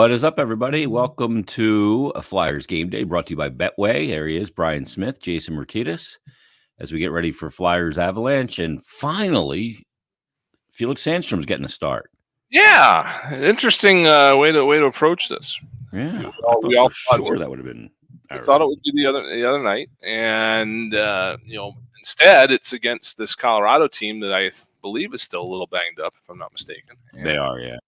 What is up, everybody? Welcome to a Flyers Game Day brought to you by Betway. There he is, Brian Smith, Jason Martinez, as we get ready for Flyers Avalanche. And finally, Felix Sandstrom's getting a start. Yeah, interesting way to approach this. Yeah, we all for thought sure that would have been. we thought it would be the other night, and instead it's against this Colorado team that I believe is still a little banged up, if I'm not mistaken. And they are, yeah.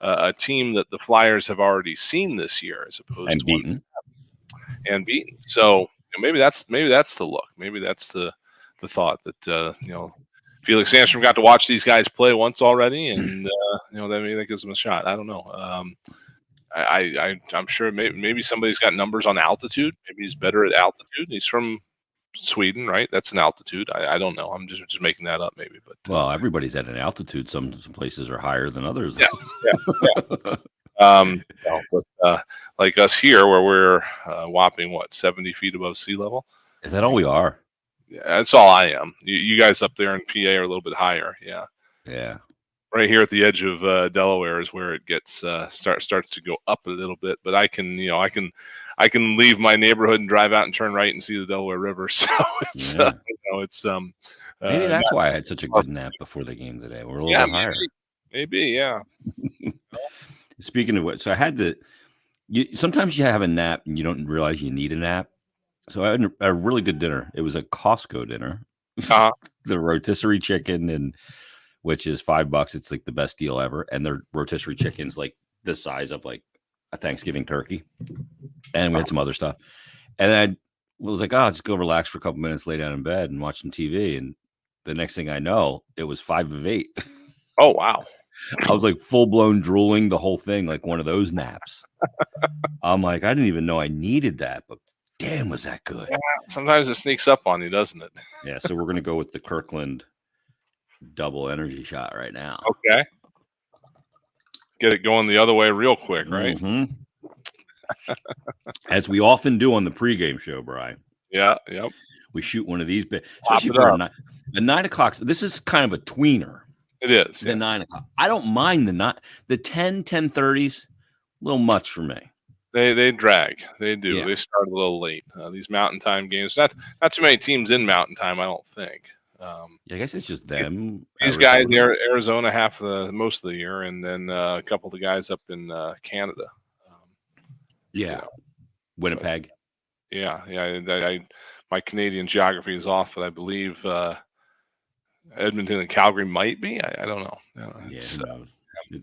A team that the Flyers have already seen this year, as opposed to beaten. beaten. So maybe that's the look. Maybe that's the thought that Felix Sandstrom got to watch these guys play once already, and then maybe that gives them a shot. I don't know. I'm sure maybe somebody's got numbers on altitude. Maybe he's better at altitude. He's from Sweden, right? That's an altitude. I don't know. I'm just making that up, maybe. But well, everybody's at an altitude. Some places are higher than others. Yes. But like us here, where we're whopping 70 feet above sea level. Is that all we are? Yeah, that's all I am. You guys up there in PA are a little bit higher. Yeah. Yeah. Right here at the edge of Delaware is where it gets starts to go up a little bit. But I can leave my neighborhood and drive out and turn right and see the Delaware River. So it's maybe that's why I had such a good nap before the game today. We're a little bit higher. Maybe, yeah. Speaking of what, so I had to. Sometimes you have a nap and you don't realize you need a nap. So I had a really good dinner. It was a Costco dinner. The rotisserie chicken, which is $5. It's like the best deal ever. And their rotisserie chicken's like the size of like a Thanksgiving turkey. And we had some other stuff. And I was like, I'll just go relax for a couple minutes, lay down in bed and watch some TV. And the next thing I know, it was 5 of 8. Oh, wow. I was like full blown drooling the whole thing, like one of those naps. I'm like, I didn't even know I needed that, but damn, was that good. Yeah, sometimes it sneaks up on you, doesn't it? Yeah, so we're going to go with the Kirkland double energy shot right now. Okay. Get it going the other way real quick, right? Mm-hmm. As we often do on the pregame show, Brian. Yeah, yep. We shoot one of these, especially for a 9 o'clock. This is kind of a tweener. It is. The 9 o'clock. I don't mind the 10:30s, a little much for me. They drag. They do. Yeah. They start a little late. These Mountain Time games. Not too many teams in Mountain Time, I don't think. I guess it's just them. These guys, Arizona, most of the year, and then a couple of the guys up in Canada. Winnipeg. My Canadian geography is off, but I believe Edmonton and Calgary might be. I don't know. It's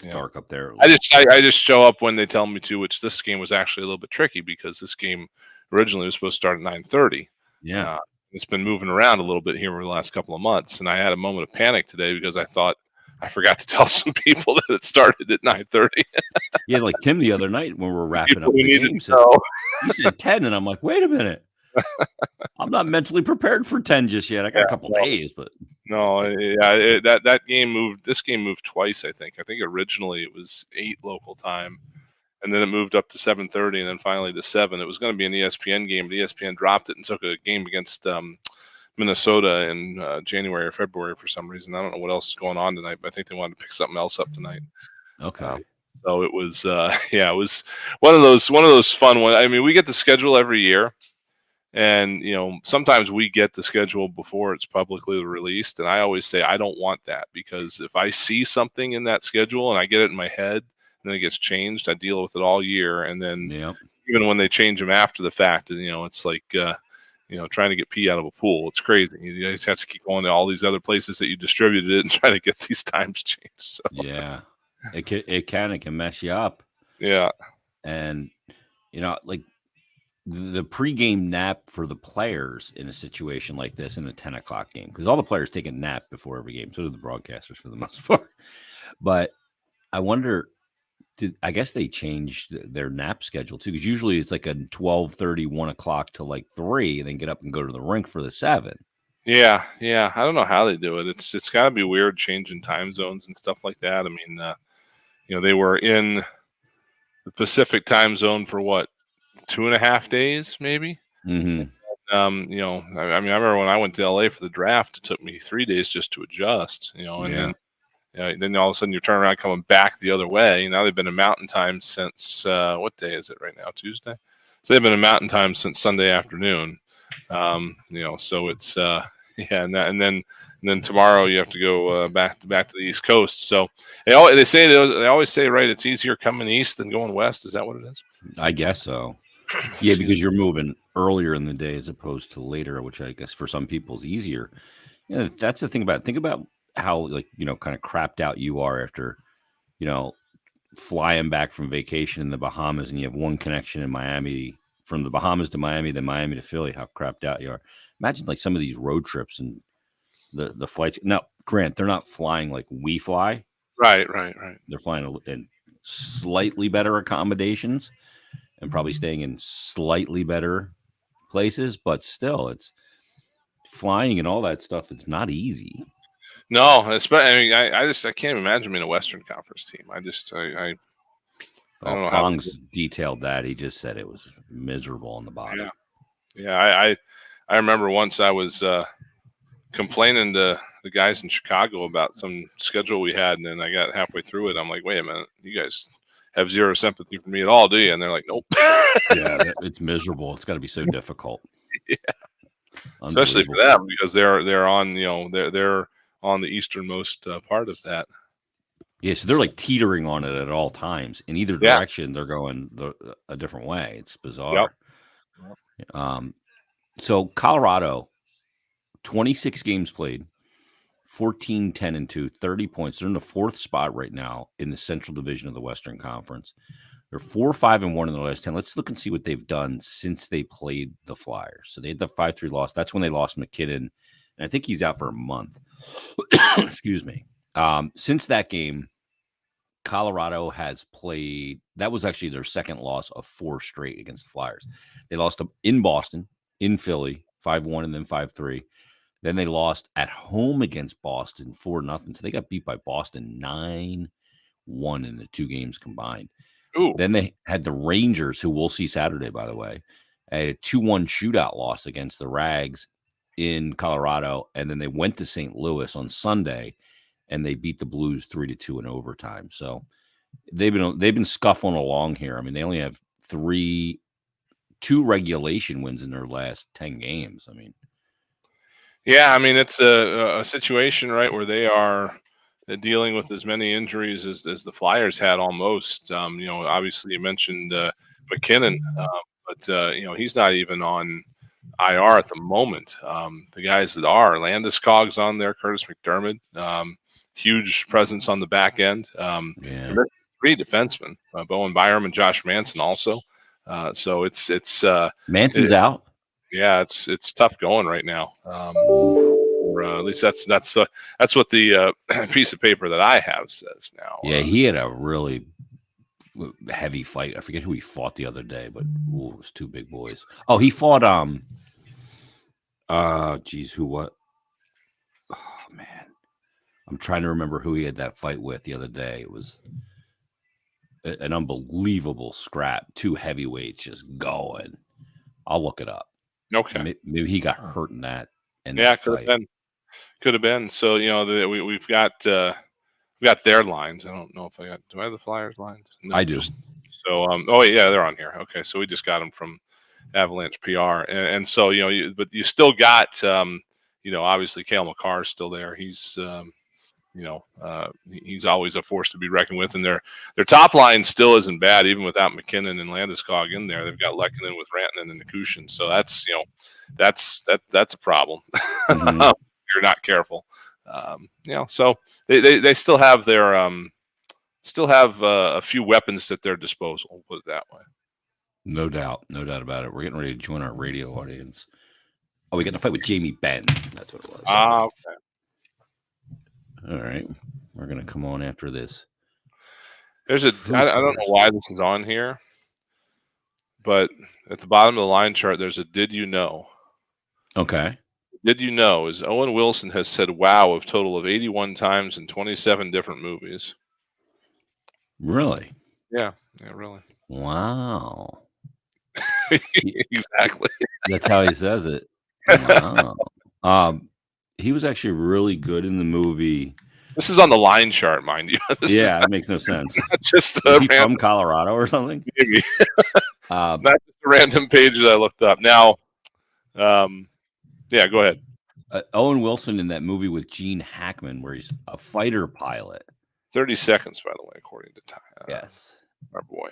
dark up there. I just show up when they tell me to, which this game was actually a little bit tricky because this game originally was supposed to start at 9:30. Yeah. It's been moving around a little bit here over the last couple of months, and I had a moment of panic today because I thought I forgot to tell some people that it started at 9:30. Yeah, like Tim the other night when we were wrapping up the game. So he said 10, and I'm like, wait a minute. I'm not mentally prepared for 10 just yet. I got a couple days, but no, yeah, that game moved. This game moved twice. I think originally it was 8 local time, and then it moved up to 7:30, and then finally to 7. It was going to be an ESPN game, but ESPN dropped it and took a game against Minnesota in January or February for some reason. I don't know what else is going on tonight, but I think they wanted to pick something else up tonight. Okay. So it was, it was one of those fun ones. I mean, we get the schedule every year. And, sometimes we get the schedule before it's publicly released. And I always say, I don't want that, because if I see something in that schedule and I get it in my head and then it gets changed, I deal with it all year. And then even when they change them after the fact, and, it's like, trying to get pee out of a pool. It's crazy. You just have to keep going to all these other places that you distributed it and try to get these times changed. So. Yeah. It can mess you up. Yeah. And, like, the pregame nap for the players in a situation like this in a 10 o'clock game, because all the players take a nap before every game. So do the broadcasters for the most part. But I wonder, I guess they changed their nap schedule too, because usually it's like a 12:30, 1 o'clock to like 3, and then get up and go to the rink for the 7. Yeah. I don't know how they do it. It's got to be weird changing time zones and stuff like that. I mean, they were in the Pacific time zone for what? 2.5 days, maybe. Mm-hmm. I remember when I went to LA for the draft, it took me 3 days just to adjust, and then Then all of a sudden you turn around coming back the other way. Now they've been in Mountain Time since what day is it right now? Tuesday. So they've been in Mountain Time since Sunday afternoon. So it's and then tomorrow you have to go back to the East Coast. So they always say right, it's easier coming east than going west. Is that what it is? I guess so. Yeah, because you're moving earlier in the day as opposed to later, which I guess for some people is easier. That's the thing about it. Think about how kind of crapped out you are after flying back from vacation in the Bahamas, and you have one connection in Miami, from the Bahamas to Miami, then Miami to Philly. How crapped out you are. Imagine like some of these road trips and the flights. Now, Grant, they're not flying like we fly. Right. They're flying in slightly better accommodations and probably staying in slightly better places, but still, it's flying and all that stuff. It's not easy. No, I can't imagine being a Western Conference team. I don't know how. Prong's detailed that. He just said it was miserable on the bottom. Yeah. I remember once I was complaining to the guys in Chicago about some schedule we had, and then I got halfway through it. I'm like, wait a minute, you guys have zero sympathy for me at all, do you? And they're like, nope. Yeah, it's miserable. It's got to be so difficult. Yeah, especially for them because they're on they're on the easternmost part of that. Yeah, so they're like teetering on it at all times. In either direction, they're going a different way. It's bizarre. Yep. So Colorado, 26 games played, 14, 10, and 2, 30 points. They're in the 4th spot right now in the Central Division of the Western Conference. They're 4-5-1 in the last 10. Let's look and see what they've done since they played the Flyers. So they had the 5-3 loss. That's when they lost McKinnon, and I think he's out for a month. Excuse me. Since that game, Colorado has played. That was actually their second loss of 4 straight against the Flyers. They lost them in Boston, in Philly, 5-1, and then 5-3. Then they lost at home against Boston 4-0. So they got beat by Boston 9-1 in the 2 games combined. Ooh. Then they had the Rangers, who we'll see Saturday, by the way, a 2-1 shootout loss against the Rags in Colorado. And then they went to St. Louis on Sunday, and they beat the Blues 3-2 in overtime. So they've been scuffling along here. I mean, they only have 2 regulation wins in their last 10 games. I mean, yeah, I mean, it's a situation, right, where they are dealing with as many injuries as the Flyers had almost. Obviously you mentioned McKinnon, but he's not even on IR at the moment. The guys that are, Landeskog's on there, Curtis McDermott, huge presence on the back end. 3 defensemen, Bowen Byram and Josh Manson also. So it's Manson's out. Yeah, it's tough going right now. Or at least that's what the piece of paper that I have says now. Yeah, he had a really heavy fight. I forget who he fought the other day, but it was 2 big boys. Oh, he fought who what? Oh man. I'm trying to remember who he had that fight with the other day. It was an unbelievable scrap. 2 heavyweights just going. I'll look it up. Okay. Maybe he got hurt in that. Yeah, could have been. So we've got their lines. I don't know if do I have the Flyers lines? No, I do. So yeah, they're on here. Okay, so we just got them from Avalanche PR, and so but you still got obviously Cale Makar's still there. He's he's always a force to be reckoned with, and their top line still isn't bad even without McKinnon and Landeskog in there. They've got Lehkonen with Rantanen and Nikushin, so that's that's a problem. Mm-hmm. You're not careful. So they still have their a few weapons at their disposal. We'll put it that way. No doubt about it. We're getting ready to join our radio audience. Oh, we got to fight with Jamie Benn. That's what it was. Okay. All right, we're gonna come on after this. I don't know why this is on here, but at the bottom of the line chart, there's a "Did you know?" Okay. Did you know is Owen Wilson has said "wow" a total of 81 times in 27 different movies. Really? Yeah, really. Wow. Exactly. That's how he says it. Wow. He was actually really good in the movie This is on the line chart, mind you. It makes no sense. Just is he from Colorado or something? Maybe. Not just a random page that I looked up. Now, yeah, go ahead. Owen Wilson in that movie with Gene Hackman, where he's a fighter pilot. 30 seconds, by the way, according to time. Yes, our boy.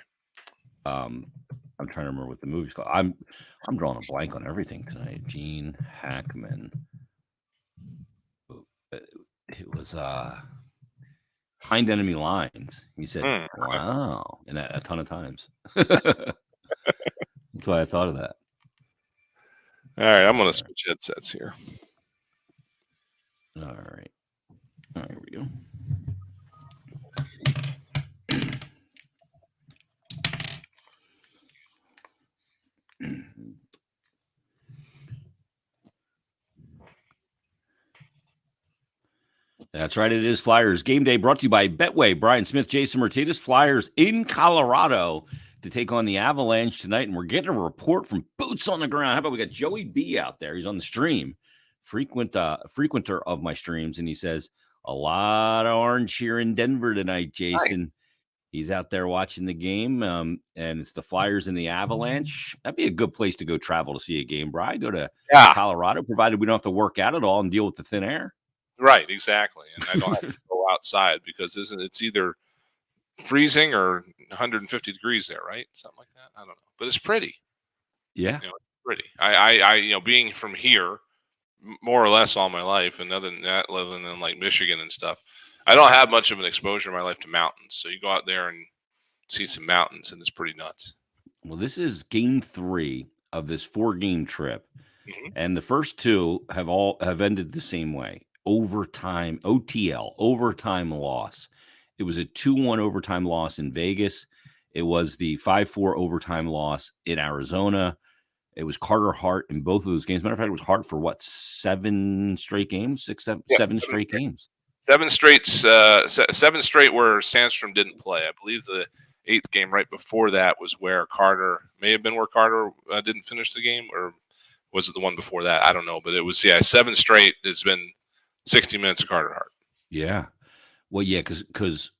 I'm trying to remember what the movie's called. I'm drawing a blank on everything tonight. Gene Hackman. It was Behind Enemy Lines. He said, "Wow," and that a ton of times. That's why I thought of that. All right, I'm going to switch headsets here. All right, here we go. That's right. It is Flyers Game Day, brought to you by Betway. Brian Smith, Jason Martinez. Flyers in Colorado to take on the Avalanche tonight, and we're getting a report from boots on the ground. How about we got Joey B out there? He's on the stream, frequenter of my streams, and he says a lot of orange here in Denver tonight, Jason. Nice. He's out there watching the game, and it's the Flyers and the Avalanche. That'd be a good place to go travel to see a game, Brian. Go to Colorado, provided we don't have to work out at all and deal with the thin air. Right, exactly. And I don't have to go outside because it's either freezing or 150 degrees there, right? Something like that. I don't know, but it's pretty. Yeah, it's pretty. I being from here more or less all my life, and other than that, living in like Michigan and stuff, I don't have much of an exposure in my life to mountains. So you go out there and see some mountains, and it's pretty nuts. Well, this is game 3 of this 4-game trip, and the first 2 have ended the same way. Overtime, OTL, overtime loss. It was a 2-1 overtime loss in Vegas. It was the 5-4 overtime loss in Arizona. It was Carter Hart in both of those games. Matter of fact, it was Hart for what, 7 straight games? 7 straight games. 7 straight where Sandstrom didn't play. I believe the 8th game right before that was where Carter didn't finish the game, or was it the one before that? I don't know, but it was 7 straight. It's been 60 minutes of Carter Hart. Yeah. Well, yeah, because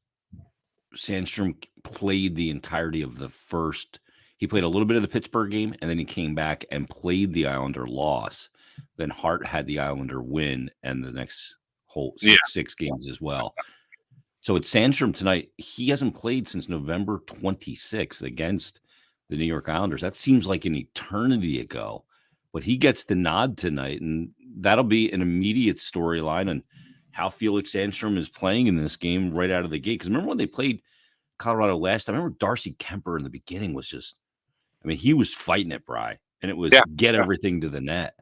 Sandstrom played the entirety of the first. He played a little bit of the Pittsburgh game, and then he came back and played the Islander loss. Then Hart had the Islander win, and the next whole 6 games as well. So it's Sandstrom tonight. He hasn't played since November 26th against the New York Islanders. That seems like an eternity ago. But he gets the nod tonight, and that'll be an immediate storyline on how Felix Sandstrom is playing in this game right out of the gate. Because remember when they played Colorado last time? I remember Darcy Kemper in the beginning was just, he was fighting it, Bri, and it was get everything to the net.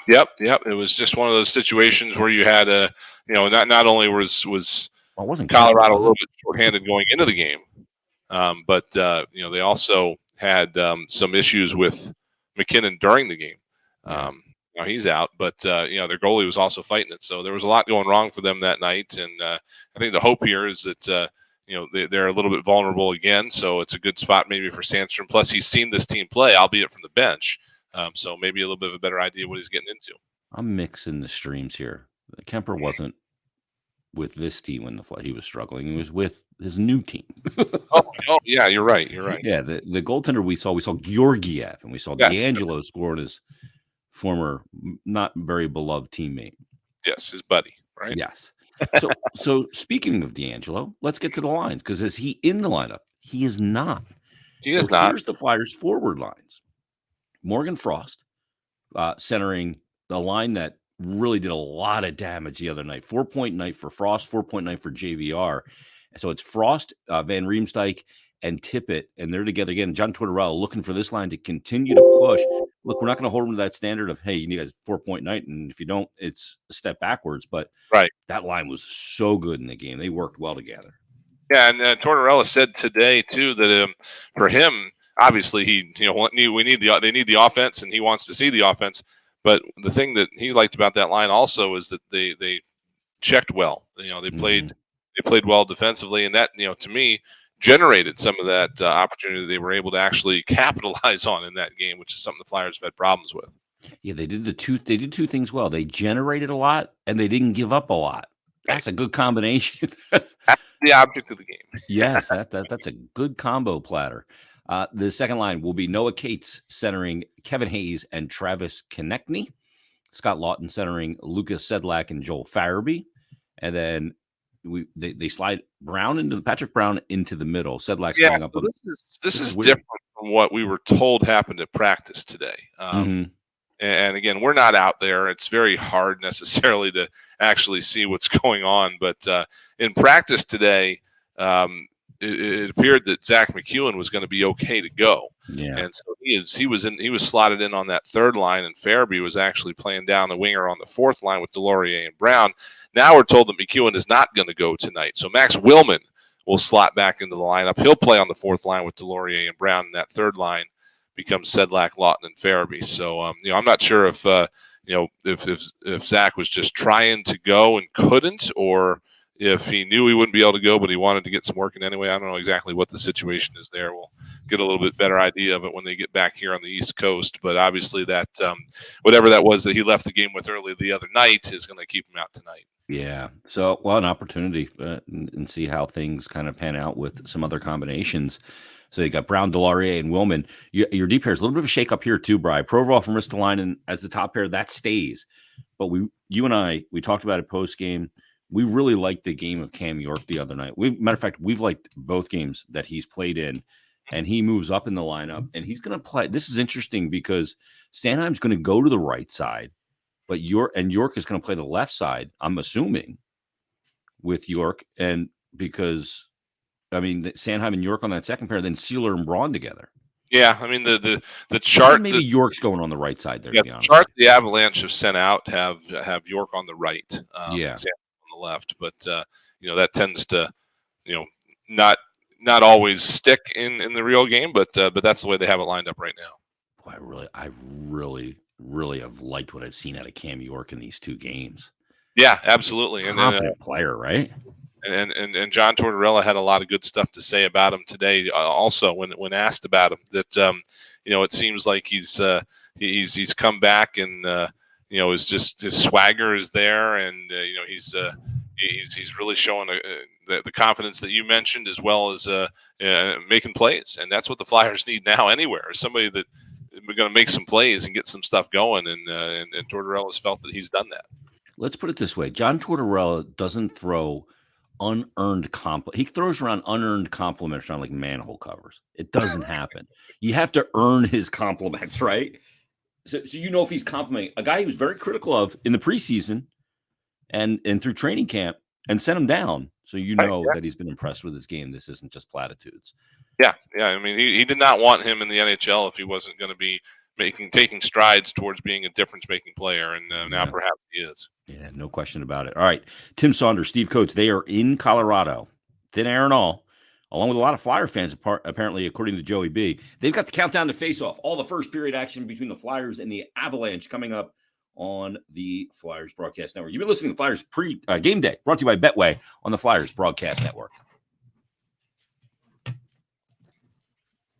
Yep. It was just one of those situations where you had not only was Colorado a little bit shorthanded going into the game, but they also had some issues with McKinnon during the game. Now he's out, but their goalie was also fighting it. So there was a lot going wrong for them that night. And I think the hope here is that they're a little bit vulnerable again. So it's a good spot maybe for Sandstrom. Plus he's seen this team play, albeit from the bench. So maybe a little bit of a better idea what he's getting into. I'm mixing the streams here. Kemper wasn't with this team when he was struggling. He was with his new team. oh yeah, you're right. Yeah, the goaltender we saw Georgiev, and we saw D'Angelo scored his former, not very beloved teammate. Yes, his buddy, right? Yes. So speaking of D'Angelo, let's get to the lines, because is he in the lineup? He is not. He is not. Here's the Flyers forward lines. Morgan Frost centering the line that really did a lot of damage the other night. 4-point night for Frost, 4-point night for JVR. So it's Frost, Van Riemsdyk, and Tippett, and they're together again. John Tortorella looking for this line to continue to push. Look, we're not going to hold them to that standard of, hey, you need a 4-point night, and if you don't, it's a step backwards. But that line was so good in the game. They worked well together. Yeah, and Tortorella said today too that for him, obviously they need the offense, and he wants to see the offense. But the thing that he liked about that line also is that they checked well. They played well defensively, and that to me generated some of that opportunity they were able to actually capitalize on in that game, which is something the Flyers have had problems with. Yeah, they did two things well. They generated a lot, and they didn't give up a lot. That's a good combination. That's the object of the game. Yes, that's a good combo platter. The second line will be Noah Cates centering Kevin Hayes and Travis Konechny. Scott Lawton centering Lucas Sedlak and Joel Farabee. And then they slide Patrick Brown into the middle. Sedlak's playing up. So this is different from what we were told happened at practice today. And again, we're not out there. It's very hard necessarily to actually see what's going on. But in practice today, it appeared that Zach McEwen was going to be okay to go. Yeah. And so he was slotted in on that third line, and Farabee was actually playing down the winger on the fourth line with Delorier and Brown. Now we're told that McEwen is not going to go tonight. So Max Willman will slot back into the lineup. He'll play on the fourth line with Delorier and Brown, and that third line becomes Sedlak, Lawton, and Farabee. So I'm not sure if if Zach was just trying to go and couldn't, or if he knew he wouldn't be able to go, but he wanted to get some work in anyway. I don't know exactly what the situation is there. We'll get a little bit better idea of it when they get back here on the East Coast. But obviously that whatever that was that he left the game with early the other night is going to keep him out tonight. Yeah. So, an opportunity and see how things kind of pan out with some other combinations. So you got Brown, Delorier, and Willman. Your deep pair is a little bit of a shake-up here too, Bri. Provorov and Ristolainen as the top pair, that stays. But you and I talked about it post-game. We really liked the game of Cam York the other night. Matter of fact, we've liked both games that he's played in, and he moves up in the lineup, and he's going to play. This is interesting because Sanheim's going to go to the right side, but York is going to play the left side, I'm assuming, with York, and because Sanheim and York on that second pair, then Sealer and Braun together. Yeah, I mean the chart. Maybe York's going on the right side there. Yeah, to be honest. The chart the Avalanche have sent out have York on the right. Yeah. Sanheim on the left, but that tends to not always stick in the real game, but that's the way they have it lined up right now. Boy, I really have liked what I've seen out of Cam York in these two games. Yeah, absolutely. Confident player, right? And John Tortorella had a lot of good stuff to say about him today. Also, when asked about him, that it seems like he's come back and is just his swagger is there, and he's really showing the confidence that you mentioned, as well as making plays, and that's what the Flyers need now. Anywhere, somebody that we're going to make some plays and get some stuff going, and Tortorella's felt that he's done that. Let's put it this way: John Tortorella doesn't throw unearned he throws around unearned compliments around like manhole covers. It doesn't happen. You have to earn his compliments, right? So if he's complimenting a guy he was very critical of in the preseason and through training camp and sent him down, so that he's been impressed with his game. This isn't just platitudes. Yeah. I mean, he did not want him in the NHL if he wasn't going to be taking strides towards being a difference-making player, and now perhaps he is. Yeah, no question about it. All right, Tim Saunders, Steve Coates, they are in Colorado, thin air and all, along with a lot of Flyer fans, apparently, according to Joey B. They've got the countdown to face-off, all the first period action between the Flyers and the Avalanche coming up on the Flyers Broadcast Network. You've been listening to Flyers game day, brought to you by Betway on the Flyers Broadcast Network.